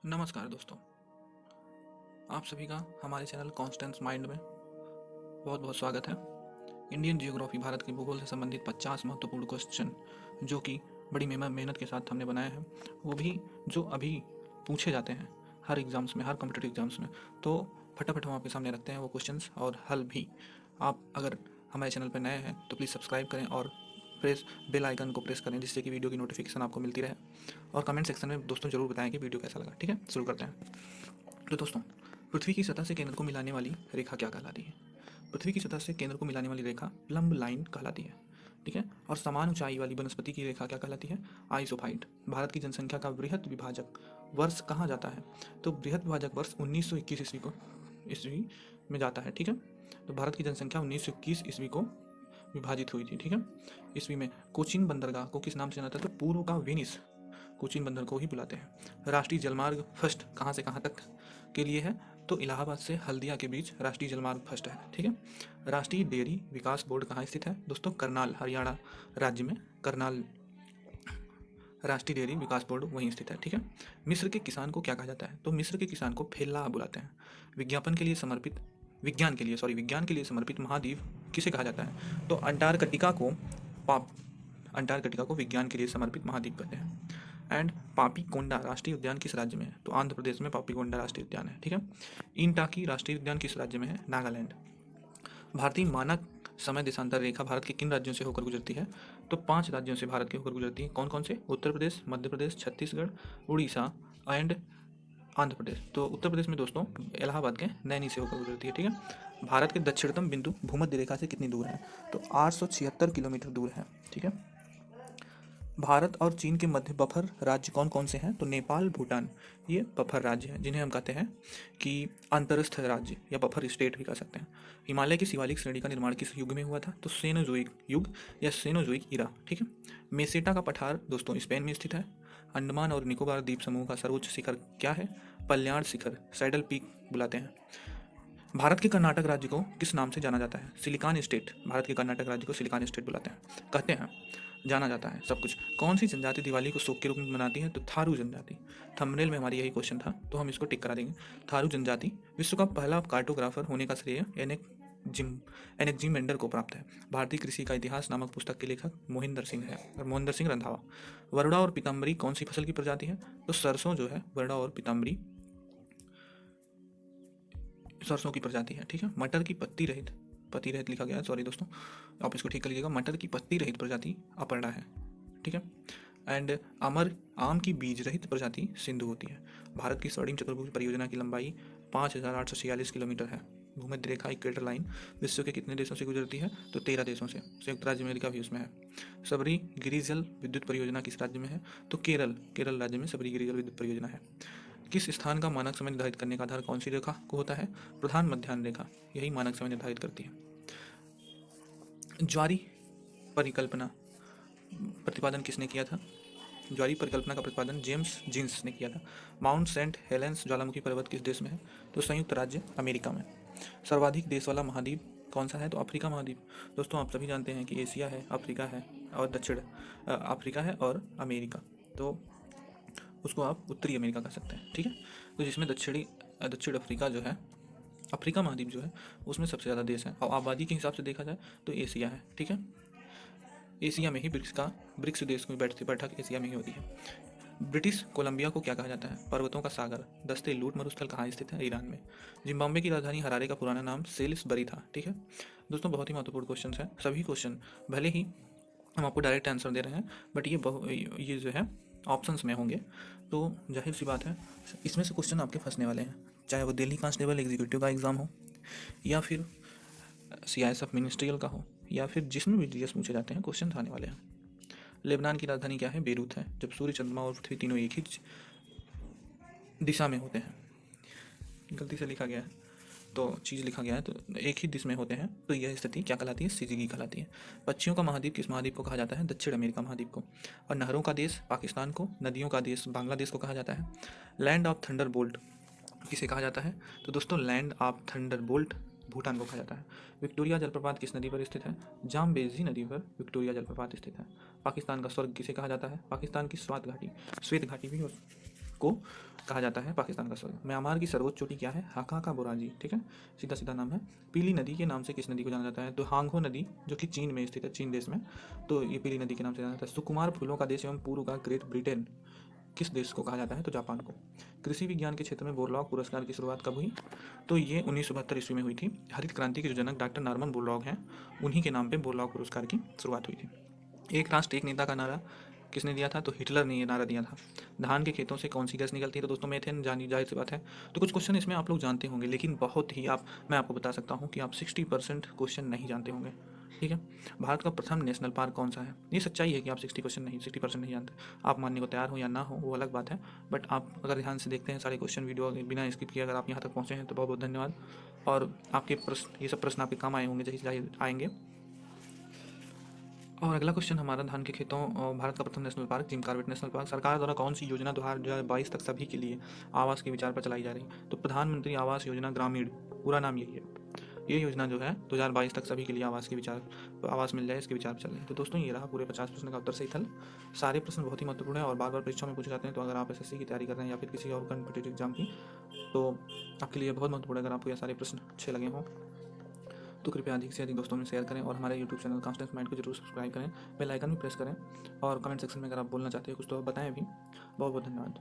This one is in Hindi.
नमस्कार दोस्तों, आप सभी का हमारे चैनल कॉन्स्टेंस माइंड में बहुत बहुत स्वागत है। इंडियन जियोग्राफी भारत के भूगोल से संबंधित 50 महत्वपूर्ण क्वेश्चन जो कि बड़ी मेहनत के साथ हमने बनाए हैं, वो भी जो अभी पूछे जाते हैं हर एग्ज़ाम्स में, हर कॉम्पिटिटिव एग्ज़ाम्स में, तो फटाफट हम आपके सामने रखते हैं वो क्वेश्चंस और हल भी। आप अगर हमारे चैनल पर नए हैं तो प्लीज़ सब्सक्राइब करें और प्रेस बेल आइकन को प्रेस करें, जिससे कि वीडियो की नोटिफिकेशन आपको मिलती रहे। और कमेंट सेक्शन में दोस्तों ज़रूर बताएं कि वीडियो कैसा लगा। ठीक है, शुरू करते हैं। तो दोस्तों, पृथ्वी की सतह से केंद्र को मिलाने वाली रेखा क्या कहलाती है? पृथ्वी की सतह से केंद्र को मिलाने वाली रेखा प्लम्ब लाइन कहलाती है। ठीक है। और समान ऊंचाई वाली वनस्पति की रेखा क्या कहलाती है? आइसोफाइट। भारत की जनसंख्या का बृहद विभाजक वर्ष कहाँ जाता है? तो बृहद विभाजक वर्ष 1921 ईस्वी में जाता है। ठीक है। तो भारत की जनसंख्या 1921 ईस्वी को विभाजित हुई थी। ठीक है। ईस्वी में कोचीन बंदरगाह को किस नाम से जाना जाता है? तो पूर्व का वेनिस कोचीन बंदर को ही बुलाते हैं। राष्ट्रीय जलमार्ग फर्स्ट कहाँ से कहाँ तक के लिए है? तो इलाहाबाद से हल्दिया के बीच राष्ट्रीय जलमार्ग फर्स्ट है। ठीक है। राष्ट्रीय डेयरी विकास बोर्ड कहाँ स्थित है? दोस्तों, करनाल, हरियाणा राज्य में करनाल राष्ट्रीय डेयरी विकास बोर्ड वहीं स्थित है। ठीक है। मिस्र के किसान को क्या कहा जाता है? तो मिस्र के किसान को फेल्लाह बुलाते हैं। विज्ञान के लिए समर्पित महाद्वीप किसे कहा जाता है? तो अंटार्कटिका को विज्ञान के लिए समर्पित महाद्वीप कहते हैं। एंड पापीकोंडा राष्ट्रीय उद्यान किस राज्य में है? तो आंध्र प्रदेश में पापीकोंडा राष्ट्रीय उद्यान है। ठीक है। इंटाकी राष्ट्रीय उद्यान किस राज्य में है? नागालैंड। भारतीय मानक समय देशांतर रेखा भारत के किन राज्यों से होकर गुजरती है? तो 5 राज्यों से भारत के होकर गुजरती है। कौन कौन से? उत्तर प्रदेश, मध्य प्रदेश, छत्तीसगढ़, उड़ीसा एंड आंध्र प्रदेश। तो उत्तर प्रदेश में दोस्तों इलाहाबाद के नैनी से होकर गुजरती है। ठीक है। भारत के दक्षिणतम बिंदु भूमध्य रेखा से कितनी दूर है? तो 876 किलोमीटर दूर है। ठीक है। भारत और चीन के मध्य बफर राज्य कौन कौन से हैं? तो नेपाल, भूटान, ये बफर राज्य हैं, जिन्हें हम कहते हैं कि अंतरस्थ राज्य या बफर स्टेट भी कह सकते हैं। हिमालय की शिवालिक श्रेणी का निर्माण किस युग में हुआ था? तो सेनोजोइक युग या सेनोजोइक इरा। ठीक है। मेसेटा का पठार दोस्तों स्पेन में स्थित है। अंडमान और निकोबार द्वीप समूह का सर्वोच्च शिखर क्या है? पल्याण शिखर, सैडल पीक बुलाते हैं। भारत के कर्नाटक राज्य को किस नाम से जाना जाता है? Silicon state. भारत के कर्नाटक राज्य को सिलिकॉन स्टेट बुलाते हैं, कहते हैं, जाना जाता है सब कुछ। कौन सी जनजाति दिवाली को शोक के रूप में मनाती है? तो थारू जनजाति। थंबनेल में हमारी यही क्वेश्चन था, तो हम इसको टिक करा देंगे। थारू जनजाति। विश्व का पहला कार्टोग्राफर होने का श्रेय एनेक जी मेंडर को प्राप्त है। भारतीय कृषि का इतिहास नामक पुस्तक के लेखक मोहिंदर सिंह है, और मोहिंदर सिंह रंधावा। वरुणा और पीताम्बरी कौन सी फसल की प्रजाति है? तो सरसों जो है, वरुणा और पीताम्बरी सरसों की प्रजाति है। ठीक है। मटर की पत्ती रहित लिखा गया है, सॉरी दोस्तों, आप इसको ठीक कर लीजिएगा। मटर की पत्ती रहित प्रजाति अपर्णा है। ठीक है। एंड अमर आम की बीज रहित प्रजाति सिंधु होती है। भारत की स्वर्णिम चतुर्भुज परियोजना की लंबाई 5846 किलोमीटर है। भूमध्य रेखा इक्वेटर लाइन विश्व के कितने देशों से गुजरती है? तो 13 देशों से। संयुक्त राज्य अमेरिका भी उसमें है। सबरी गिरिजल विद्युत परियोजना किस राज्य में है? तो केरल राज्य में सबरी गिरिजल विद्युत परियोजना है। किस स्थान का मानक समय निर्धारित करने का आधार कौन सी रेखा को होता है? प्रधान मध्याह्न रेखा, यही मानक समय निर्धारित करती है। ज्वारी परिकल्पना प्रतिपादन किसने किया था? ज्वारी परिकल्पना का प्रतिपादन जेम्स जीन्स ने किया था। माउंट सेंट हेलेंस ज्वालामुखी पर्वत किस देश में है? तो संयुक्त राज्य अमेरिका में। सर्वाधिक देश वाला महाद्वीप कौन सा है? तो अफ्रीका महाद्वीप। दोस्तों, आप सभी जानते हैं कि एशिया है, अफ्रीका है और दक्षिण अफ्रीका है और अमेरिका, तो उसको आप उत्तरी अमेरिका कह सकते हैं। ठीक है। तो जिसमें दक्षिण अफ्रीका जो है, अफ्रीका महाद्वीप जो है, उसमें सबसे ज़्यादा देश है, और आबादी के हिसाब से देखा जाए तो एशिया है। ठीक है। एशिया में ही ब्रिक्स देश की बैठक एशिया में ही होती है। ब्रिटिश कोलंबिया को क्या कहा जाता है? पर्वतों का सागर। दस्ते लूट मरुस्थल कहाँ स्थित है? ईरान में। जिम्बाब्वे की राजधानी हरारे का पुराना नाम सेलिसबरी था। ठीक है। दोस्तों, बहुत ही महत्वपूर्ण क्वेश्चन है सभी क्वेश्चन, भले ही हम आपको डायरेक्ट आंसर दे रहे हैं, बट ये जो है ऑप्शंस में होंगे, तो जाहिर सी बात है इसमें से क्वेश्चन आपके फंसने वाले हैं, चाहे वो दिल्ली कांस्टेबल एग्जीक्यूटिव का एग्ज़ाम हो, या फिर CISF मिनिस्ट्रियल का हो, या फिर जिसमें भी जीएस पूछे जाते हैं क्वेश्चन आने वाले हैं। लेबनान की राजधानी क्या है? बेरूत है। जब सूर्य, चंद्रमा और पृथ्वी तीनों एक ही दिशा में होते हैं, गलती से लिखा गया है तो चीज़ लिखा गया है, तो एक ही दिशा में होते हैं, तो यह स्थिति क्या कहलाती है? सिजिगी कहलाती है। पक्षियों का महाद्वीप किस महाद्वीप को कहा जाता है? दक्षिण अमेरिका महाद्वीप को। और नहरों का देश पाकिस्तान को, नदियों का देश बांग्लादेश को कहा जाता है। लैंड ऑफ थंडर बोल्ट किसे कहा जाता है? तो दोस्तों, land of thunder bolt Bhutan को कहा जाता है। विक्टोरिया जलप्रपात किस नदी पर स्थित है? जाम्बेजी नदी पर विक्टोरिया जलप्रपात स्थित है। पाकिस्तान का स्वर्ग किसे कहा जाता है? पाकिस्तान की श्वेत घाटी भी को कहा जाता है पाकिस्तान का स्वर्ग। म्यांमार की सर्वोच्च चोटी क्या है? हाका बुराजी, ठीक है, सीधा सीधा नाम है। पीली नदी के नाम से किस नदी को जाना जाता है? तो हांगहो नदी, जो कि चीन में स्थित है, चीन देश में, तो ये पीली नदी के नाम से जाना जाता है। सुकुमार फूलों का देश एवं पूर्व का ग्रेट ब्रिटेन किस देश को कहा जाता है? तो जापान को। कृषि विज्ञान के क्षेत्र में बोरलॉग पुरस्कार की शुरुआत कब हुई? तो ये 1972 ईस्वी में हुई थी। हरित क्रांति के जो जनक डॉक्टर नॉर्मन बोरलॉग हैं, उन्हीं के नाम पे बोरलॉग पुरस्कार की शुरुआत हुई थी। एक राष्ट्र एक नेता का नारा किसने दिया था? तो हिटलर ने ये नारा दिया था। धान के खेतों से कौन सी गैस निकलती है? तो दोस्तों मेथेन, जानी जाहिर सी बात है। तो कुछ क्वेश्चन इसमें आप लोग जानते होंगे, लेकिन बहुत ही मैं आपको बता सकता हूँ कि आप 60% क्वेश्चन नहीं जानते होंगे, ठीक है। भारत का प्रथम नेशनल पार्क कौन सा है? ये सच्चाई है कि आप 60% नहीं जानते। आप मानने को तैयार हो या ना हो वो अलग बात है, बट आप अगर ध्यान से देखते हैं सारे क्वेश्चन वीडियो बिना स्किप किए, अगर आप यहाँ तक पहुँचे हैं तो बहुत बहुत धन्यवाद। और आपके प्रश्न, ये सब प्रश्न आपके काम आए होंगे, जैसे जाहिर आएंगे। और अगला क्वेश्चन हमारा, धान के खेतों और भारत का प्रथम national park Jim Corbett national park सरकार द्वारा कौन सी योजना 2022 तक सभी के लिए आवास के विचार पर चलाई जा रही है? तो प्रधानमंत्री आवास योजना ग्रामीण, पूरा नाम यही है। ये योजना जो है 2022 तक सभी के लिए आवास के विचार, आवास मिल जाए, इसके विचार पर चल रहे हैं। तो दोस्तों ये रहा पूरे 50 प्रश्न का उत्तर सही था। सारे प्रश्न बहुत ही महत्वपूर्ण है और बार बार परीक्षा में पूछे जाते हैं। तो अगर आप एसएससी की तैयारी कर रहे हैं या फिर किसी और कॉम्पिटेटिव एग्जाम की, तो आपके लिए बहुत महत्वपूर्ण है। अगर आपको ये सारे प्रश्न अच्छे लगे हों तो कृपया अधिक से अधिक दोस्तों में शेयर करें और हमारे यूट्यूब चैनल कॉन्स्टेंट माइंड को जरूर सब्सक्राइब करें, बेल आइकन भी प्रेस करें और कमेंट सेक्शन में अगर आप बोलना चाहते हैं कुछ तो बताएं भी। बहुत बहुत धन्यवाद।